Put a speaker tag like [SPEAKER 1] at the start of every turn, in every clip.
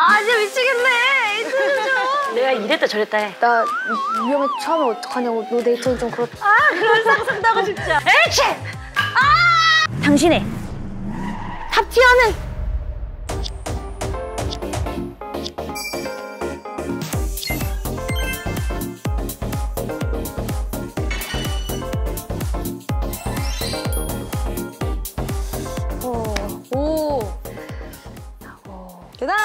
[SPEAKER 1] 아 진짜 미치겠네. 데이트 좀 줘.
[SPEAKER 2] 내가 이랬다 저랬다 해.
[SPEAKER 1] 나 위험에 처하면 어떡하냐고. 너 데이트는 좀 그렇다.
[SPEAKER 2] 아 그런 상상도 하고 싶지 않아.
[SPEAKER 1] 에이치! 아! 당신의 탑티어는 짜잔!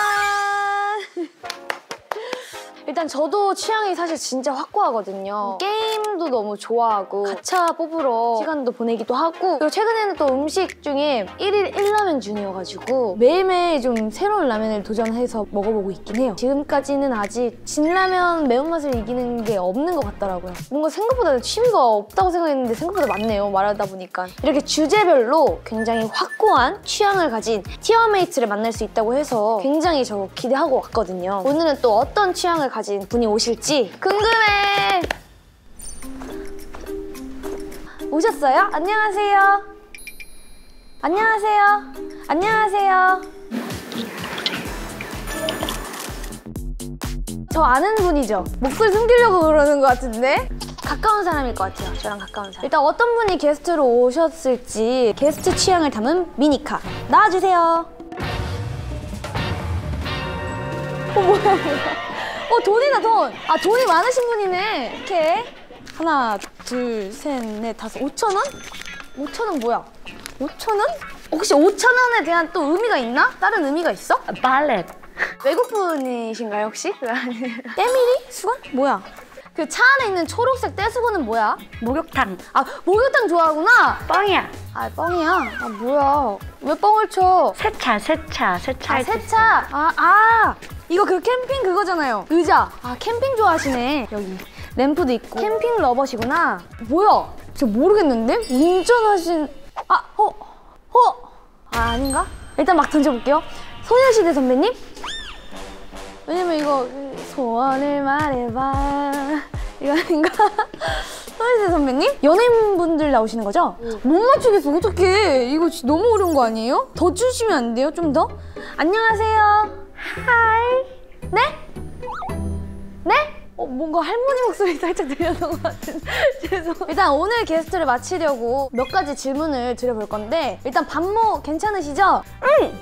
[SPEAKER 1] 일단 저도 취향이 사실 진짜 확고하거든요. 게임도 너무 좋아하고 가챠 뽑으러 시간도 보내기도 하고 그리고 최근에는 또 음식 중에 1일 1라면 중이어가지고 매일매일 좀 새로운 라면을 도전해서 먹어보고 있긴 해요. 지금까지는 아직 진라면 매운맛을 이기는 게 없는 것 같더라고요. 뭔가 생각보다 취미가 없다고 생각했는데 생각보다 많네요. 말하다 보니까. 이렇게 주제별로 굉장히 확고한 취향을 가진 티어메이트를 만날 수 있다고 해서 굉장히 저 기대하고 왔거든요. 오늘은 또 어떤 취향을 가진 분이 오실지 궁금해! 오셨어요? 안녕하세요. 안녕하세요. 안녕하세요. 저 아는 분이죠? 목소리 숨기려고 그러는 것 같은데? 가까운 사람일 것 같아요. 저랑 가까운 사람. 일단 어떤 분이 게스트로 오셨을지 게스트 취향을 담은 미니카 나와주세요. 뭐야. 돈이다, 돈. 아, 돈이 많으신 분이네. 이렇게. 하나, 둘, 셋, 넷, 다섯. 5,000원? 5,000원 뭐야? 5,000원? 혹시 5,000원에 대한 또 의미가 있나? 다른 의미가 있어?
[SPEAKER 2] 발렛.
[SPEAKER 1] 외국 분이신가요, 혹시? 때밀이? 수건? 뭐야? 그 차 안에 있는 초록색 떼수건은 뭐야?
[SPEAKER 2] 목욕탕.
[SPEAKER 1] 아, 목욕탕 좋아하구나?
[SPEAKER 2] 뻥이야.
[SPEAKER 1] 아, 뻥이야? 아, 뭐야? 왜 뻥을 쳐?
[SPEAKER 2] 세차.
[SPEAKER 1] 아, 세차! 이거 그 캠핑 그거잖아요. 의자. 아, 캠핑 좋아하시네. 여기 램프도 있고. 캠핑 러버시구나. 뭐야? 저 모르겠는데? 운전하신... 아, 아닌가? 일단 막 던져볼게요. 소녀시대 선배님? 왜냐면 이거 소원을 말해봐 이거 아닌가? 소녀시대 선배님? 연예인분들 나오시는 거죠? 못 맞추겠어. 어떡해. 이거 너무 어려운 거 아니에요? 더 주시면 안 돼요? 좀 더? 안녕하세요. 하이. 네? 네? 뭔가 할머니 목소리 살짝 들렸던 것 같은데 죄송. 일단 오늘 게스트를 마치려고 몇 가지 질문을 드려볼 건데 일단 반모 괜찮으시죠? 응!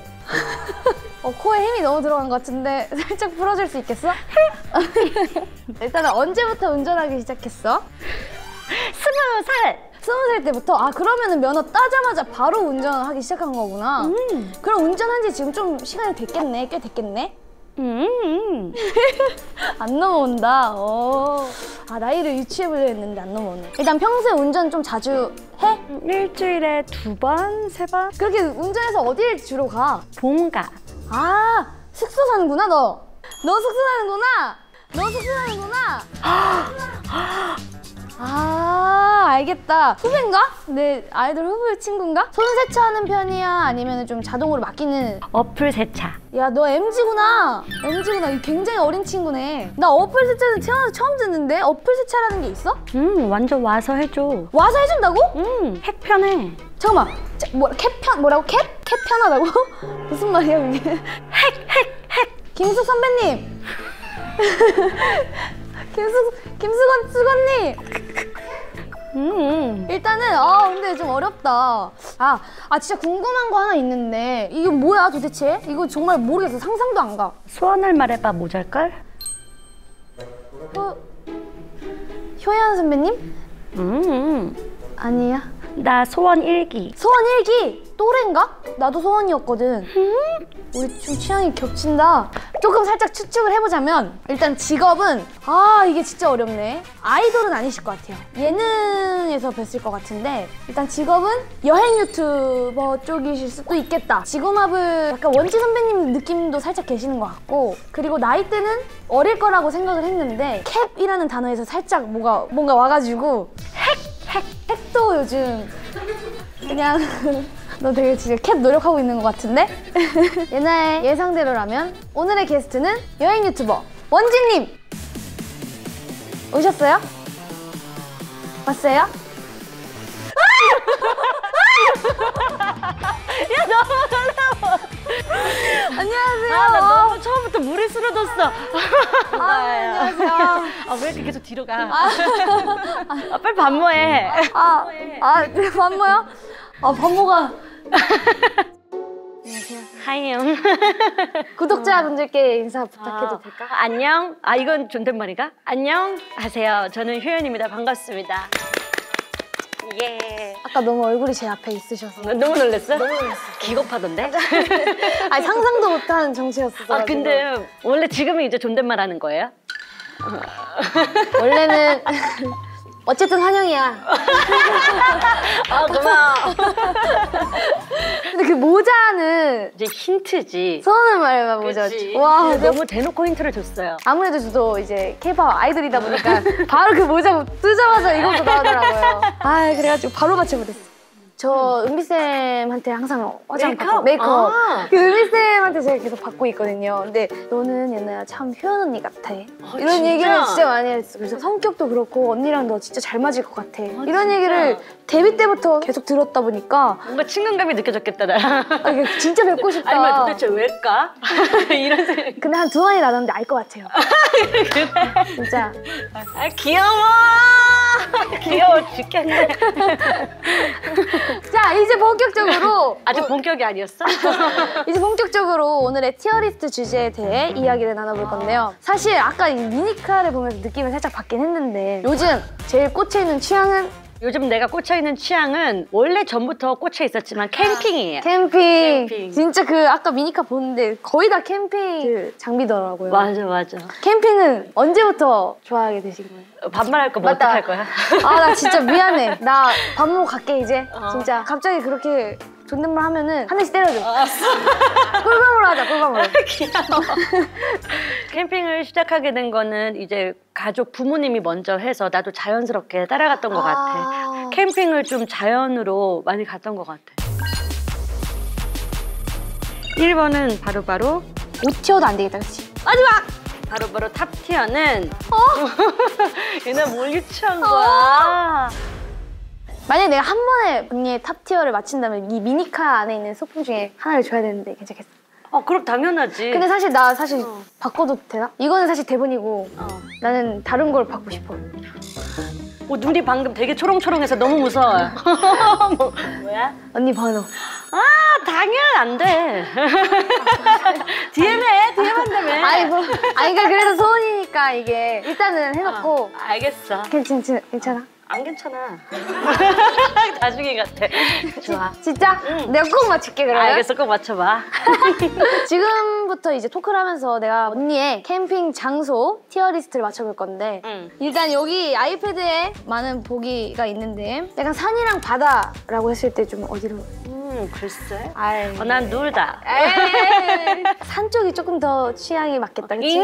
[SPEAKER 1] 코에 힘이 너무 들어간 것 같은데 살짝 풀어줄 수 있겠어? 일단은 언제부터 운전하기 시작했어?
[SPEAKER 2] 20살!
[SPEAKER 1] 20살 때부터? 아, 그러면은 면허 따자마자 바로 운전하기 시작한 거구나. 그럼 운전한 지 지금 좀 시간이 됐겠네? 꽤 됐겠네? 안 넘어온다. 아, 나이를 유추해보려 했는데 안 넘어오네. 일단 평소에 운전 좀 자주 해?
[SPEAKER 2] 일주일에 2번, 3번?
[SPEAKER 1] 그렇게 운전해서 어딜 주로 가?
[SPEAKER 2] 본가.
[SPEAKER 1] 아, 숙소 사는구나, 너. 너 숙소 사는구나. 너 숙소 사는구나. 아, 알겠다. 후배인가? 내 아이돌 후배 친구인가? 손 세차하는 편이야? 아니면 좀 자동으로 맡기는?
[SPEAKER 2] 어플 세차.
[SPEAKER 1] 야, 너 MZ구나. MZ구나. 굉장히 어린 친구네. 나 어플 세차는 태어나서 처음 듣는데? 어플 세차라는 게 있어?
[SPEAKER 2] 완전 와서 해줘.
[SPEAKER 1] 와서 해준다고?
[SPEAKER 2] 핵 편해.
[SPEAKER 1] 잠깐만. 뭐라고? 캡 편하다고? 무슨 말이야, 이게? 핵. 김숙 선배님. 수건님! 일단은 근데 좀 어렵다. 진짜 궁금한 거 하나 있는데 이게 뭐야 도대체? 이거 정말 모르겠어. 상상도 안 가.
[SPEAKER 2] 소원을 말해봐 모자랄걸?
[SPEAKER 1] 효연 선배님? 아니야.
[SPEAKER 2] 나 소원 일기.
[SPEAKER 1] 소원 일기! 또래인가? 나도 소원이었거든. 우리 좀 취향이 겹친다. 조금 살짝 추측을 해보자면 일단 직업은 이게 진짜 어렵네. 아이돌은 아니실 것 같아요. 예능에서 뵀을 것 같은데 일단 직업은 여행 유튜버 쪽이실 수도 있겠다. 직업합을 약간 원지 선배님 느낌도 살짝 계시는 것 같고 그리고 나이대는 어릴 거라고 생각을 했는데 캡이라는 단어에서 살짝 뭔가 와가지고 핵도 요즘 그냥 너 되게 진짜 캡 노력하고 있는 것 같은데? 옛날 예상대로라면 오늘의 게스트는 여행 유튜버 원지님! 오셨어요? 왔어요?
[SPEAKER 2] 야 너무 놀라워.
[SPEAKER 1] 안녕하세요.
[SPEAKER 2] 나 너무 처음부터 왔어.
[SPEAKER 1] 안녕하세요.
[SPEAKER 2] 아, 왜 이렇게 계속 뒤로 가? 빨리 밥 뭐해?
[SPEAKER 1] 네, 반모요? 반모가.
[SPEAKER 2] 하이요.
[SPEAKER 1] 구독자분들께 인사 부탁해도 될까?
[SPEAKER 2] 안녕. 이건 존댓말인가? 안녕 하세요. 저는 효연입니다. 반갑습니다. 예.
[SPEAKER 1] 아까 너무 얼굴이 제 앞에 있으셔서.
[SPEAKER 2] 너무 놀랐어?
[SPEAKER 1] 너무 놀랐어.
[SPEAKER 2] 기겁하던데?
[SPEAKER 1] 아니, 상상도 못한 정치였어.
[SPEAKER 2] 근데 원래 지금은 이제 존댓말 하는 거예요?
[SPEAKER 1] 원래는 어쨌든 환영이야.
[SPEAKER 2] 고마워.
[SPEAKER 1] 근데 그 모자는
[SPEAKER 2] 이제 힌트지.
[SPEAKER 1] 서운한 말만 모자지.
[SPEAKER 2] 그치?
[SPEAKER 1] 와,
[SPEAKER 2] 너무 대놓고 힌트를 줬어요.
[SPEAKER 1] 아무래도 저도 이제 K-pop 아이돌이다 보니까 바로 그 모자 뜨자마자 이것도 나오더라고요. 그래가지고 바로 맞춰 못했어. 저 은비쌤한테 항상 화장 메이크업. 그 은비쌤한테 제가 계속 받고 있거든요. 근데 너는 얘나야 참 효연 언니 같아. 이런
[SPEAKER 2] 진짜?
[SPEAKER 1] 얘기를 진짜 많이 했어. 그래서 성격도 그렇고 언니랑 너 진짜 잘 맞을 것 같아. 이런 얘기를 데뷔 때부터 계속 들었다 보니까
[SPEAKER 2] 뭔가 친근감이 느껴졌겠다, 나.
[SPEAKER 1] 이게 진짜 뵙고 싶다.
[SPEAKER 2] 아니면 도대체 왜일까? 이런 생각.
[SPEAKER 1] 근데 한 2마디 나눴는데 알 것 같아요. 진짜.
[SPEAKER 2] 귀여워! 귀여워 죽겠네.
[SPEAKER 1] 자, 이제 본격적으로
[SPEAKER 2] 아직 본격이 아니었어?
[SPEAKER 1] 이제 본격적으로 오늘의 티어리스트 주제에 대해 이야기를 나눠볼 건데요. 사실 아까 이 미니카를 보면서 느낌을 살짝 받긴 했는데 요즘 제일 꽂혀있는 취향은
[SPEAKER 2] 요즘 내가 꽂혀있는 취향은 원래 전부터 꽂혀 있었지만 캠핑이에요.
[SPEAKER 1] 캠핑. 진짜 그 아까 미니카 보는데 거의 다 캠핑 그 장비더라고요.
[SPEAKER 2] 맞아.
[SPEAKER 1] 캠핑은 언제부터 좋아하게 되신 거예요?
[SPEAKER 2] 반말할 거 뭐
[SPEAKER 1] 맞다.
[SPEAKER 2] 어떡할 거야?
[SPEAKER 1] 나 진짜 미안해. 나 밥 먹으러 갈게 이제. 진짜 갑자기 그렇게 존댓말 하면은 한 대씩 때려줘.
[SPEAKER 2] 알았어.
[SPEAKER 1] 꿀밤으로 하자, 꿀밤으로.
[SPEAKER 2] 귀여워. 캠핑을 시작하게 된 거는 이제 가족 부모님이 먼저 해서 나도 자연스럽게 따라갔던 것 같아. 캠핑을 좀 자연으로 많이 갔던 것 같아. 1번은 바로
[SPEAKER 1] 5티어도 안 되겠다, 그치? 마지막!
[SPEAKER 2] 바로 탑티어는 얘네 뭘 유치한 거야?
[SPEAKER 1] 만약에 내가 한 번에 언니의 탑티어를 맞춘다면 이 미니카 안에 있는 소품 중에 하나를 줘야 되는데 괜찮겠어?
[SPEAKER 2] 그럼 당연하지.
[SPEAKER 1] 근데 사실 나 바꿔도 되나? 이거는 사실 대본이고 나는 다른 걸 받고 싶어.
[SPEAKER 2] 눈이 방금 되게 초롱초롱해서 너무 무서워요. 뭐야?
[SPEAKER 1] 언니 번호.
[SPEAKER 2] 당연 안 돼. DM 한다며.
[SPEAKER 1] 그러니까 그래도 소원이니까 이게 일단은 해놓고.
[SPEAKER 2] 알겠어.
[SPEAKER 1] 괜찮아?
[SPEAKER 2] 안 괜찮아. 나중에 같아. 좋아.
[SPEAKER 1] 진짜? 내가 꼭 맞출게 그러면.
[SPEAKER 2] 알겠어, 꼭 맞춰봐.
[SPEAKER 1] 지금부터 이제 토크를 하면서 내가 언니의 캠핑 장소 티어리스트를 맞춰볼 건데 일단 여기 아이패드에 많은 보기가 있는데 약간 산이랑 바다라고 했을 때 좀 어디로?
[SPEAKER 2] 글쎄.
[SPEAKER 1] 난
[SPEAKER 2] 둘 다.
[SPEAKER 1] 산 쪽이 조금 더 취향이 맞겠다, 그치?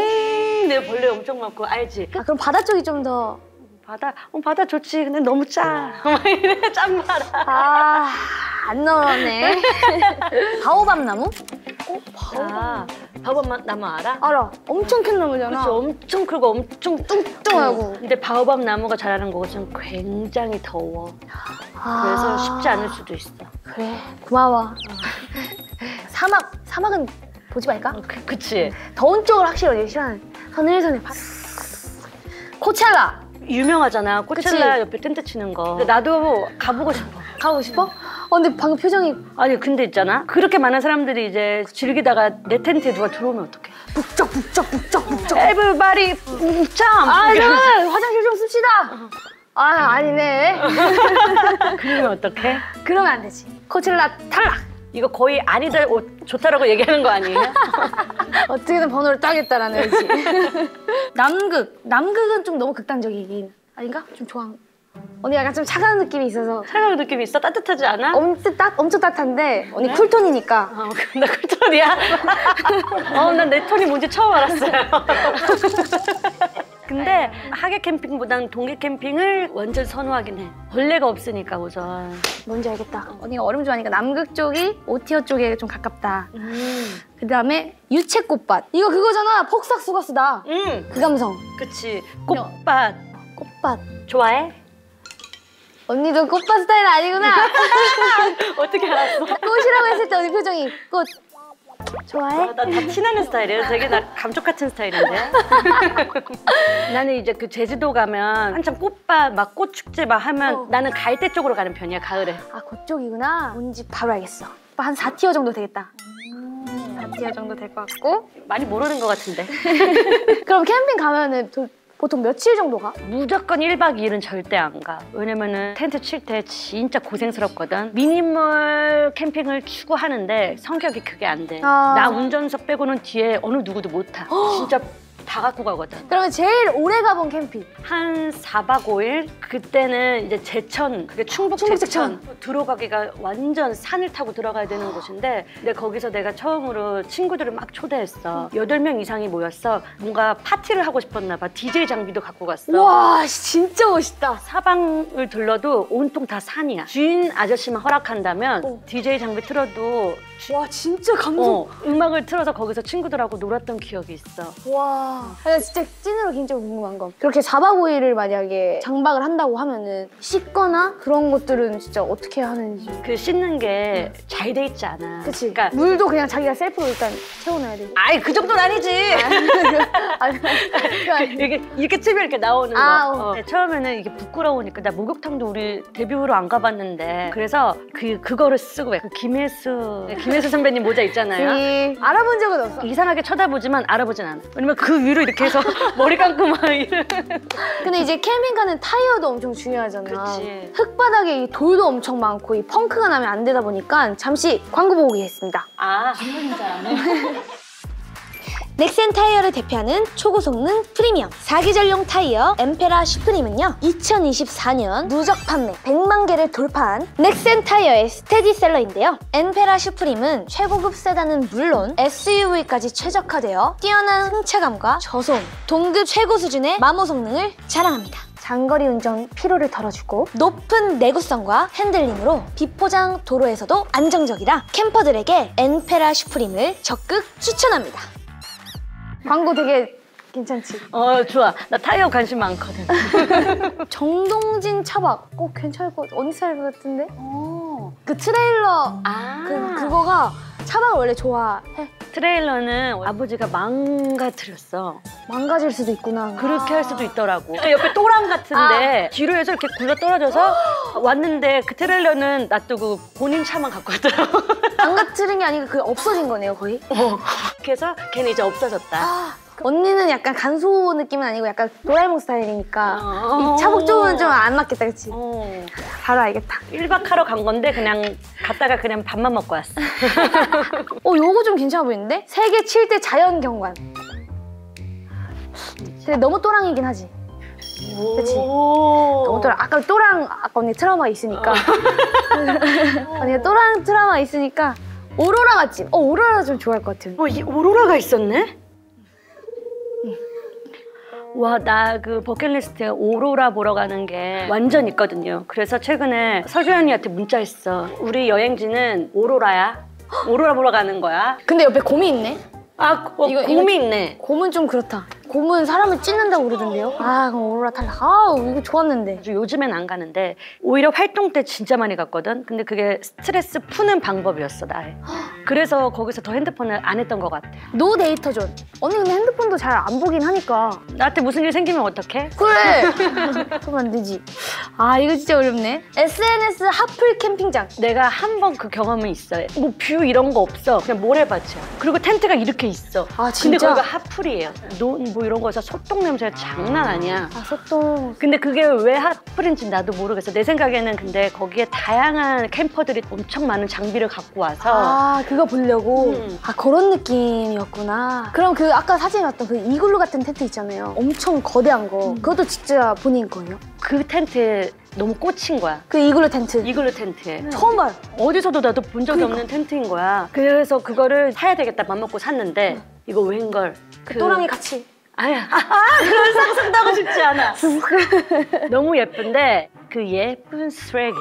[SPEAKER 2] 내 벌레 엄청 많고 알지?
[SPEAKER 1] 그럼 바다 쪽이 좀 더...
[SPEAKER 2] 바다 좋지. 근데 너무 짜. 막 이래, 짠 마라.
[SPEAKER 1] 안 넣었네. 바오밥 나무?
[SPEAKER 2] 바오밥 나무 알아?
[SPEAKER 1] 알아. 엄청 큰 나무잖아.
[SPEAKER 2] 그치, 엄청 크고 엄청
[SPEAKER 1] 뚱뚱하고.
[SPEAKER 2] 근데 바오밥 나무가 자라는 곳은 굉장히 더워. 그래서 쉽지 않을 수도 있어.
[SPEAKER 1] 그래, 고마워. 사막은 보지 말까?
[SPEAKER 2] 그치.
[SPEAKER 1] 더운 쪽을 확실히 어디 싫어하는. 하늘선에 코첼라.
[SPEAKER 2] 유명하잖아. 코첼라
[SPEAKER 1] 그치?
[SPEAKER 2] 옆에 텐트 치는 거. 근데 나도 가보고 싶어.
[SPEAKER 1] 가고 싶어? 근데 방금 표정이
[SPEAKER 2] 아니 근데 있잖아. 그렇게 많은 사람들이 이제 즐기다가 내 텐트에 누가 들어오면 어떡해.
[SPEAKER 1] 북적.
[SPEAKER 2] Everybody 참.
[SPEAKER 1] 화장실 좀 씁시다. 아니네.
[SPEAKER 2] 그러면 어떡해?
[SPEAKER 1] 그러면 안 되지. 코첼라 탈락.
[SPEAKER 2] 이거 거의 아니다 좋다라고 얘기하는 거 아니에요?
[SPEAKER 1] 어떻게든 번호를 따겠다라는 의지. 남극은 좀 너무 극단적이긴 아닌가? 좀 좋아. 언니 약간 좀 차가운 느낌이 있어서.
[SPEAKER 2] 차가운 느낌이 있어? 따뜻하지 않아?
[SPEAKER 1] 엄청 따뜻한데 언니 쿨톤이니까.
[SPEAKER 2] 나 쿨톤이야? 난 내 톤이 뭔지 처음 알았어요. 근데 하계 캠핑보다는 동계 캠핑을 완전 선호하긴 해. 벌레가 없으니까 우선.
[SPEAKER 1] 뭔지 알겠다. 언니가 얼음 좋아하니까 남극 쪽이 5티어 쪽에 좀 가깝다. 그다음에 유채꽃밭. 이거 그거잖아. 폭삭수거스다. 그 감성.
[SPEAKER 2] 그치. 꽃밭.
[SPEAKER 1] 꽃밭.
[SPEAKER 2] 좋아해?
[SPEAKER 1] 언니도 꽃밭 스타일 아니구나.
[SPEAKER 2] 어떻게 알았어?
[SPEAKER 1] 꽃이라고 했을 때 언니 표정이 꽃. 좋아해?
[SPEAKER 2] 나 다 티나는 스타일이야. 되게 나 감쪽 같은 스타일인데. 나는 이제 그 제주도 가면 한참 꽃밭 막 꽃축제 막 하면 나는 갈대 쪽으로 가는 편이야, 가을에.
[SPEAKER 1] 아, 그쪽이구나. 뭔지 바로 알겠어. 한 4티어 정도 되겠다. 4티어 정도 될 것 같고.
[SPEAKER 2] 많이 모르는 것 같은데.
[SPEAKER 1] 그럼 캠핑 가면은 보통 며칠 정도 가?
[SPEAKER 2] 무조건 1박 2일은 절대 안 가. 왜냐면은 텐트 칠 때 진짜 고생스럽거든. 미니멀 캠핑을 추구하는데 성격이 그게 안 돼. 나 운전석 빼고는 뒤에 어느 누구도 못 타. 진짜 다 갖고 가거든.
[SPEAKER 1] 그러면 제일 오래 가본 캠핑?
[SPEAKER 2] 한 4박 5일? 그때는 이제 제천, 그게 충북 제천. 들어가기가 완전 산을 타고 들어가야 되는 곳인데 근데 거기서 내가 처음으로 친구들을 막 초대했어. 8명 이상이 모였어. 뭔가 파티를 하고 싶었나 봐. DJ 장비도 갖고 갔어.
[SPEAKER 1] 와, 진짜 멋있다.
[SPEAKER 2] 사방을 둘러도 온통 다 산이야. 주인 아저씨만 허락한다면 DJ 장비 틀어도
[SPEAKER 1] 와, 진짜 감동.
[SPEAKER 2] 음악을 틀어서 거기서 친구들하고 놀았던 기억이 있어.
[SPEAKER 1] 와, 진짜 찐으로 개인적으로 궁금한 건 그렇게 4박 5일을 만약에 장박을 한다고 하면은 씻거나 그런 것들은 진짜 어떻게 하는지.
[SPEAKER 2] 그 씻는 게 잘 돼 있지 않아.
[SPEAKER 1] 그치?
[SPEAKER 2] 그러니까
[SPEAKER 1] 물도 그냥 자기가 셀프로 일단 채워놔야 돼.
[SPEAKER 2] 아이, 그 정도는 아니지. 이렇게 치면 이렇게 나오는 거. 처음에는 이게 부끄러우니까 나 목욕탕도 우리 데뷔 후로 안 가봤는데 그래서 그거를 쓰고 해. 그 김혜수 선배님 모자 있잖아요.
[SPEAKER 1] 알아본 적은 없어.
[SPEAKER 2] 이상하게 쳐다보지만 알아보진 않아. 왜냐면 그 위로 이렇게 해서 머리 감고 막 이래.
[SPEAKER 1] 근데 이제 캠핑 가는 타이어도 엄청 중요하잖아.
[SPEAKER 2] 그치.
[SPEAKER 1] 흙바닥에 이 돌도 엄청 많고 이 펑크가 나면 안 되다 보니까 잠시 광고 보고 오겠습니다. 넥센 타이어를 대표하는 초고성능 프리미엄 4계절용 타이어 엠페라 슈프림은요 2024년 누적 판매 100만 개를 돌파한 넥센 타이어의 스테디셀러인데요. 엠페라 슈프림은 최고급 세단은 물론 SUV까지 최적화되어 뛰어난 승차감과 저소음, 동급 최고 수준의 마모 성능을 자랑합니다. 장거리 운전 피로를 덜어주고 높은 내구성과 핸들링으로 비포장 도로에서도 안정적이라 캠퍼들에게 엠페라 슈프림을 적극 추천합니다. 광고 되게 괜찮지?
[SPEAKER 2] 좋아. 나 타이어 관심 많거든.
[SPEAKER 1] 정동진 차박 괜찮을 것 같아. 언니 스타일 같은데? 그 트레일러 그거가 차박을 원래 좋아해?
[SPEAKER 2] 트레일러는 아버지가 망가뜨렸어.
[SPEAKER 1] 망가질 수도 있구나.
[SPEAKER 2] 그렇게 할 수도 있더라고. 옆에 또랑 같은데 뒤로 해서 이렇게 굴러 떨어져서 왔는데 그 트레일러는 놔두고 본인 차만 갖고 왔더라고.
[SPEAKER 1] 망가뜨린 게 아니고 그게 없어진 거네요, 거의?
[SPEAKER 2] 그래서 걔는 이제 없어졌다.
[SPEAKER 1] 언니는 약간 간소 느낌은 아니고 약간 도라에몽 스타일이니까 이 차복 쪽은 좀 안 맞겠다, 그치? 바로 알겠다.
[SPEAKER 2] 1박 하러 간 건데 그냥 갔다가 그냥 밥만 먹고 왔어.
[SPEAKER 1] 요거 좀 괜찮아 보이는데? 세계 7대 자연경관. 근데 너무 또랑이긴 하지. 그치? 너무 또랑. 아까 언니 트라우마 있으니까. 언니가 또랑 트라우마 있으니까 오로라 맛집. 오로라 좀 좋아할 것 같은.
[SPEAKER 2] 이 오로라가 있었네? 와, 나 그 버킷리스트에 오로라 보러 가는 게 완전 있거든요. 그래서 최근에 서주현이한테 문자했어. 우리 여행지는 오로라야. 오로라 보러 가는 거야.
[SPEAKER 1] 근데 옆에 곰이 있네?
[SPEAKER 2] 곰이 있네.
[SPEAKER 1] 곰은 좀 그렇다. 곰은 사람을 찢는다고 그러던데요? 그럼 오로라 탈락. 이거 좋았는데.
[SPEAKER 2] 요즘엔 안 가는데 오히려 활동 때 진짜 많이 갔거든. 근데 그게 스트레스 푸는 방법이었어, 나의. 그래서 거기서 더 핸드폰을 안 했던 것 같아.
[SPEAKER 1] 노 데이터 존. 언니 근데 핸드폰도 잘 안 보긴 하니까.
[SPEAKER 2] 나한테 무슨 일 생기면 어떡해?
[SPEAKER 1] 그래! 그러면 안 되지. 이거 진짜 어렵네. SNS 핫플 캠핑장.
[SPEAKER 2] 내가 한 번 그 경험이 있어. 뭐 뷰 이런 거 없어. 그냥 모래밭이야. 그리고 텐트가 이렇게 있어.
[SPEAKER 1] 진짜?
[SPEAKER 2] 근데 거기가 핫플이에요. 뭐 이런 거에서 소똥 냄새가 장난 아니야.
[SPEAKER 1] 소똥.
[SPEAKER 2] 근데 그게 왜 핫플인지 나도 모르겠어. 내 생각에는 근데 거기에 다양한 캠퍼들이 엄청 많은 장비를 갖고 와서
[SPEAKER 1] 그거 보려고? 그런 느낌이었구나. 그럼 그 아까 사진에 봤던 그 이글루 같은 텐트 있잖아요. 엄청 거대한 거. 그것도 진짜 본인 거예요?
[SPEAKER 2] 그 텐트에 너무 꽂힌 거야.
[SPEAKER 1] 그 이글루 텐트?
[SPEAKER 2] 이글루 텐트에.
[SPEAKER 1] 처음 봐요.
[SPEAKER 2] 어디서도 나도 본 적이 없는 텐트인 거야. 그래서 그거를 사야 되겠다 맘 먹고 샀는데 이거 웬걸.
[SPEAKER 1] 그 또랑이 같이.
[SPEAKER 2] 그런 상상도 하고 싶지 않아. 너무 예쁜데 그 예쁜 쓰레기.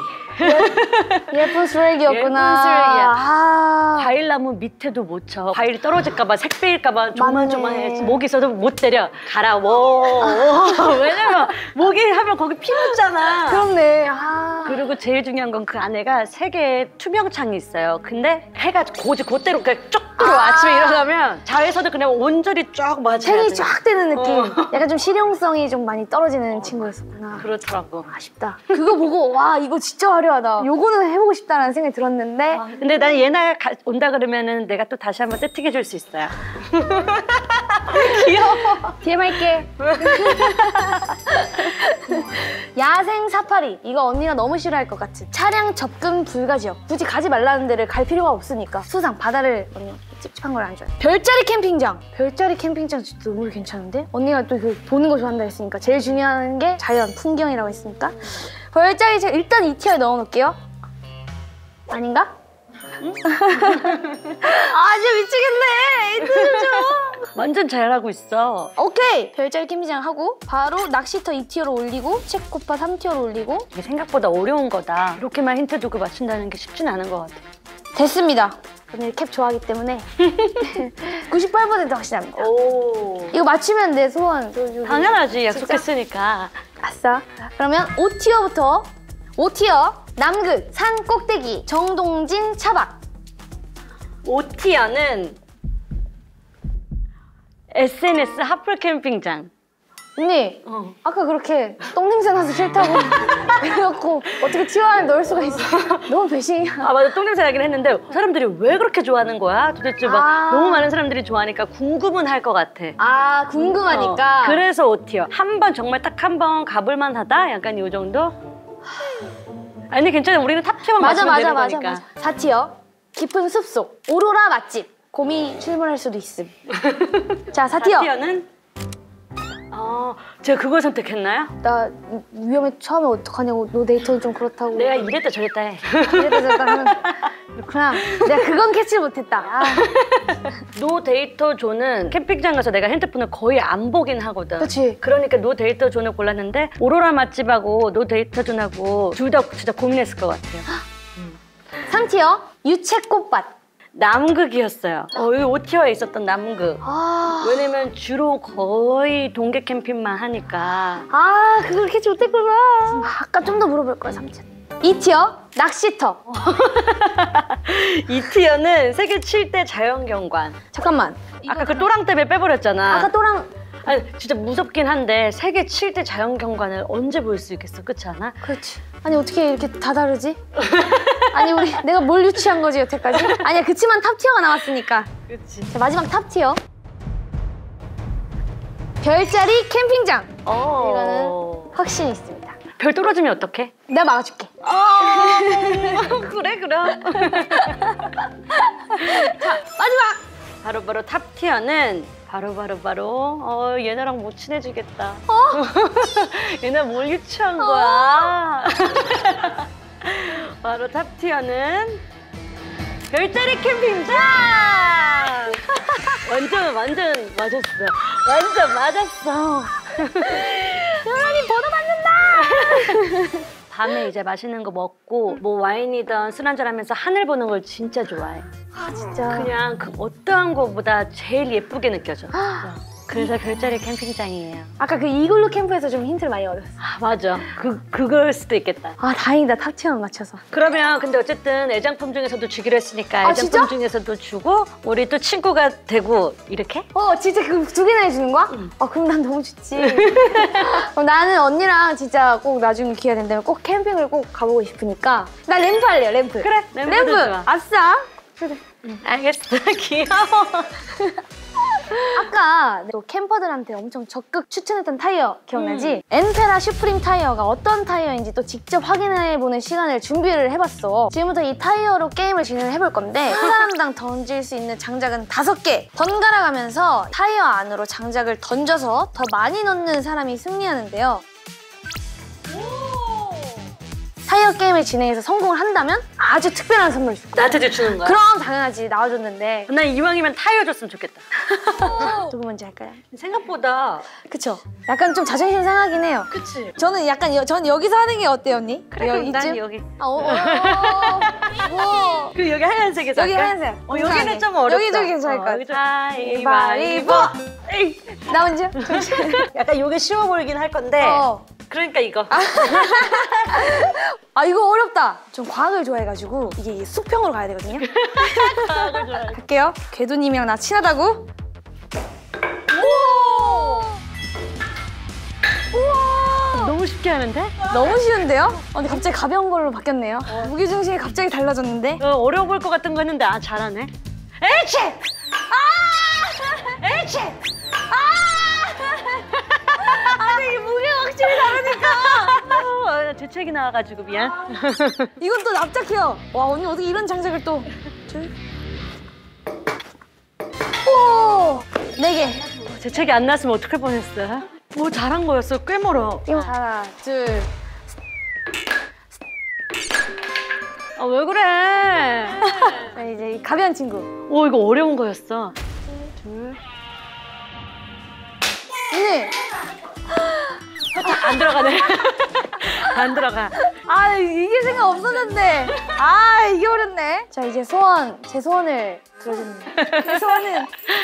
[SPEAKER 1] 예쁜 쓰레기였구나.
[SPEAKER 2] 예쁜 쓰레기야.
[SPEAKER 1] 아.
[SPEAKER 2] 과일나무 밑에도 못 쳐. 과일이 떨어질까봐 색배일까봐 조만조만해.
[SPEAKER 1] 맞네.
[SPEAKER 2] 모기 있어도 못 때려. 가라워. 왜냐면 모기 하면 거기 피 묻잖아.
[SPEAKER 1] 그렇네. 아.
[SPEAKER 2] 그리고 제일 중요한 건 그 안에가 3개의 투명창이 있어요. 근데 해가 그대로 그냥 쭉 들어와. 아침에 일어나면 자외선을 그냥 온전히 쫙 맞아야 돼.
[SPEAKER 1] 색이 쫙 되는 느낌. 약간 좀 실용성이 좀 많이 떨어지는 친구였었구나.
[SPEAKER 2] 그렇더라고.
[SPEAKER 1] 아쉽다. 그거 보고 와 이거 진짜 화려하다. 요거는 해보고 싶다라는 생각이 들었는데
[SPEAKER 2] 근데 난 얘네 온다 그러면은 내가 또 다시 한번 세팅해 줄 수 있어요. 귀여워.
[SPEAKER 1] DM 할게. 야생 사파리. 이거 언니가 너무 싫어할 것 같은. 차량 접근 불가 지역. 굳이 가지 말라는 데를 갈 필요가 없으니까. 수상 바다를 언니 찝찝한 걸 안 좋아해. 별자리 캠핑장. 별자리 캠핑장 진짜 너무 괜찮은데? 언니가 또 그 보는 거 좋아한다 했으니까 제일 중요한 게 자연, 풍경이라고 했으니까 별자리 제가 일단 2티어에 넣어놓을게요. 아닌가? 응? 아 진짜 미치겠네. 이틀 좀 줘.
[SPEAKER 2] 완전 잘하고 있어.
[SPEAKER 1] 오케이! 별자리 캠핑장 하고 바로 낚시터 2티어로 올리고 체코파 3티어로 올리고
[SPEAKER 2] 이게 생각보다 어려운 거다. 이렇게만 힌트 두고 맞춘다는 게 쉽진 않은 것 같아.
[SPEAKER 1] 됐습니다. 언니 캡 좋아하기 때문에 98% 확신합니다.
[SPEAKER 2] 오.
[SPEAKER 1] 이거 맞추면 내 소원
[SPEAKER 2] 당연하지. 약속했으니까.
[SPEAKER 1] 아싸. 그러면 5티어부터 5티어 남극 산 꼭대기 정동진 차박.
[SPEAKER 2] 5티어는 SNS 핫플 캠핑장.
[SPEAKER 1] 언니 아까 그렇게 똥냄새 나서 싫다고 그래놓고 어떻게 티어 안에 넣을 수가 있어. 너무 배신이야.
[SPEAKER 2] 아 맞아, 똥냄새 나긴 했는데 사람들이 왜 그렇게 좋아하는 거야? 도대체 막 너무 많은 사람들이 좋아하니까 궁금은 할 것 같아.
[SPEAKER 1] 아 궁금하니까.
[SPEAKER 2] 그래서 5티어. 한 번 정말 딱 한 번 가볼만 하다? 약간 이 정도? 아니 괜찮아. 우리는 탑티어만 맞추면 되는 거니까.
[SPEAKER 1] 4티어 깊은 숲속 오로라 맛집. 곰이 출몰할 수도 있음. 자 4티어.
[SPEAKER 2] 4티어는 제가 그걸 선택했나요?
[SPEAKER 1] 나 위험해. 처음에 어떡하냐고. 노 데이터는 좀 그렇다고.
[SPEAKER 2] 내가 이랬다 저랬다 해.
[SPEAKER 1] 이랬다 저랬다 하는. 그렇구나. 내가 그건 캐치를 못했다. 아.
[SPEAKER 2] 노 데이터 존은 캠핑장 가서 내가 핸드폰을 거의 안 보긴 하거든.
[SPEAKER 1] 그치.
[SPEAKER 2] 그러니까 노 데이터 존을 골랐는데 오로라 맛집하고 노 데이터 존하고 둘 다 진짜 고민했을 것 같아요.
[SPEAKER 1] 3티어 유채꽃밭.
[SPEAKER 2] 남극이었어요. 여기 5티어에 있었던 남극.
[SPEAKER 1] 아,
[SPEAKER 2] 왜냐면 주로 거의 동계 캠핑만 하니까.
[SPEAKER 1] 그걸 캐치 못했구나. 아까 좀 더 물어볼 거야 3티어. 2티어 낚시터.
[SPEAKER 2] 2티어는 세계 7대 자연경관.
[SPEAKER 1] 잠깐만.
[SPEAKER 2] 아까 그 또랑 때문에 빼버렸잖아.
[SPEAKER 1] 아까 또랑.
[SPEAKER 2] 아니, 진짜 무섭긴 한데 세계 7대 자연경관을 언제 볼 수 있겠어, 그렇지 않아?
[SPEAKER 1] 그렇지. 아니 어떻게 이렇게 다 다르지? 아니 우리 내가 뭘 유치한 거지 여태까지? 아니야 그치만 탑티어가 나왔으니까.
[SPEAKER 2] 그렇지.
[SPEAKER 1] 자 마지막 탑티어. 별자리 캠핑장. 이거는 확신이 있습니다.
[SPEAKER 2] 별 떨어지면 어떡해?
[SPEAKER 1] 내가 막아줄게.
[SPEAKER 2] 그래 그럼.
[SPEAKER 1] 자 마지막.
[SPEAKER 2] 바로 탑티어는 바로 얘네랑 못 친해지겠다. 얘네 뭘 유치한 거야? 바로 탑티어는 별자리 캠핑장. 완전 맞았어. 완전 맞았어.
[SPEAKER 1] 현아님 번호 받는다.
[SPEAKER 2] 밤에 이제 맛있는 거 먹고 뭐 와인이든 술 한잔 하면서 하늘 보는 걸 진짜 좋아해.
[SPEAKER 1] 아 진짜.
[SPEAKER 2] 그냥 그 어떠한 거보다 제일 예쁘게 느껴져. 그래서 별자리 캠핑장이에요.
[SPEAKER 1] 아까 그 이글루 캠프에서 좀 힌트를 많이 얻었어.
[SPEAKER 2] 맞아. 그걸 수도 있겠다.
[SPEAKER 1] 다행이다 탑티어만 맞춰서.
[SPEAKER 2] 그러면 근데 어쨌든 애장품 중에서도 주기로 했으니까 애장품
[SPEAKER 1] 진짜?
[SPEAKER 2] 중에서도 주고 우리 또 친구가 되고 이렇게?
[SPEAKER 1] 진짜 그 2개나 해주는 거야? 그럼 난 너무 좋지. 그럼 나는 언니랑 진짜 꼭 나중에 기회 된다면 꼭 캠핑을 꼭 가보고 싶으니까 나 램프 할래요 램프.
[SPEAKER 2] 그래 램프 좋아.
[SPEAKER 1] 아싸. 그래.
[SPEAKER 2] 알겠어. 귀여워.
[SPEAKER 1] 아까 또 캠퍼들한테 엄청 적극 추천했던 타이어 기억나지? 엔페라 슈프림 타이어가 어떤 타이어인지 또 직접 확인해보는 시간을 준비를 해봤어. 지금부터 이 타이어로 게임을 진행해볼 건데 한 사람당 던질 수 있는 장작은 5개 번갈아 가면서 타이어 안으로 장작을 던져서 더 많이 넣는 사람이 승리하는데요. 타이어 게임을 진행해서 성공을 한다면 아주 특별한 선물을 줄 거야.
[SPEAKER 2] 나한테도 주는 거야?
[SPEAKER 1] 그럼 당연하지. 나와줬는데.
[SPEAKER 2] 난 이왕이면 타이어 줬으면 좋겠다.
[SPEAKER 1] 누구 먼저 할까요?
[SPEAKER 2] 생각보다
[SPEAKER 1] 그쵸? 약간 좀 자존심 상하긴 해요.
[SPEAKER 2] 그치?
[SPEAKER 1] 저는 약간 저는 여기서 하는 게 어때요, 언니?
[SPEAKER 2] 그래 그럼 난 여기.
[SPEAKER 1] 아, 뭐.
[SPEAKER 2] 그리고 여기 하얀색에서
[SPEAKER 1] 여기
[SPEAKER 2] 할까?
[SPEAKER 1] 하얀색.
[SPEAKER 2] 여기는 좀 어렵다.
[SPEAKER 1] 여기 좀 괜찮을 것 같아.
[SPEAKER 2] 가위바위보. 에이.
[SPEAKER 1] 나 먼저?
[SPEAKER 2] 약간 이게 쉬워 보이긴 할 건데. 그러니까 이거.
[SPEAKER 1] 아 이거 어렵다. 좀 과학을 좋아해가지고 이게 수평으로 가야 되거든요.
[SPEAKER 2] 과학을 좋아해.
[SPEAKER 1] 갈게요. 궤도님이랑 나 친하다고? 우와!
[SPEAKER 2] 너무 쉽게 하는데?
[SPEAKER 1] 너무 쉬운데요? 근데 갑자기 가벼운 걸로 바뀌었네요. 무게중심이 갑자기 달라졌는데?
[SPEAKER 2] 어려워 보일 것 같은 거 했는데 잘하네. 에이치! 에이치!
[SPEAKER 1] 아니 이게 무게가 확실히 다르니까.
[SPEAKER 2] 재채기 나와가지고 미안.
[SPEAKER 1] 이건 또 납작해요. 와 언니 어떻게 이런 장작을 또. 오! 4개.
[SPEAKER 2] 재채기 안 났으면 어떡할 뻔했어. 오 잘한 거였어. 꽤 멀어.
[SPEAKER 1] 하나, 둘.
[SPEAKER 2] 왜 그래?
[SPEAKER 1] 자, 이제 이 가벼운 친구.
[SPEAKER 2] 오 이거 어려운 거였어. 둘.
[SPEAKER 1] 언니!
[SPEAKER 2] 안 들어가네. 안 들어가.
[SPEAKER 1] 아 이게 생각 없었는데. 아 이게 어렵네. 자 이제 소원, 제 소원을 들어주는.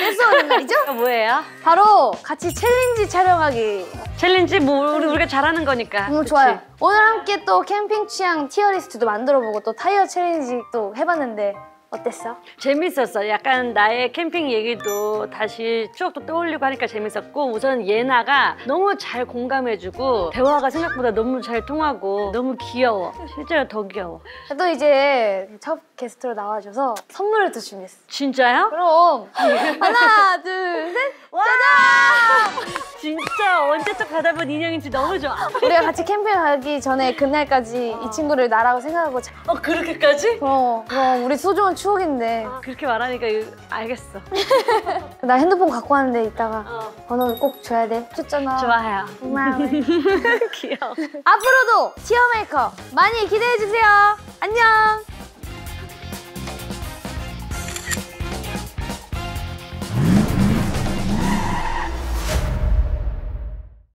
[SPEAKER 1] 내 소원은 말이죠?
[SPEAKER 2] 뭐예요?
[SPEAKER 1] 바로 같이 챌린지 촬영하기.
[SPEAKER 2] 챌린지 뭐 우리가 잘하는 거니까.
[SPEAKER 1] 너무 좋아요. 오늘 함께 또 캠핑 취향 티어리스트도 만들어보고 또 타이어 챌린지 또 해봤는데 어땠어?
[SPEAKER 2] 재밌었어. 약간 나의 캠핑 얘기도 다시 추억도 떠올리고 하니까 재밌었고 우선 예나가 너무 잘 공감해주고 대화가 생각보다 너무 잘 통하고 너무 귀여워. 실제로 더 귀여워.
[SPEAKER 1] 또 이제 첫 게스트로 나와줘서 선물을 또 준비했어.
[SPEAKER 2] 진짜요?
[SPEAKER 1] 그럼 하나, 둘, 셋. 짜잔!
[SPEAKER 2] 진짜 언제적 받아본 인형인지 너무 좋아.
[SPEAKER 1] 우리가 같이 캠핑 가기 전에 그날까지 이 친구를 나라고 생각하고
[SPEAKER 2] 그렇게까지?
[SPEAKER 1] 그럼 우리 소중한 추억인데.
[SPEAKER 2] 그렇게 말하니까 알겠어.
[SPEAKER 1] 나 핸드폰 갖고 왔는데 이따가 번호 꼭 줘야 돼. 줬잖아.
[SPEAKER 2] 좋아요.
[SPEAKER 1] 고마워.
[SPEAKER 2] 귀여워.
[SPEAKER 1] 앞으로도 티어메이커 많이 기대해주세요. 안녕.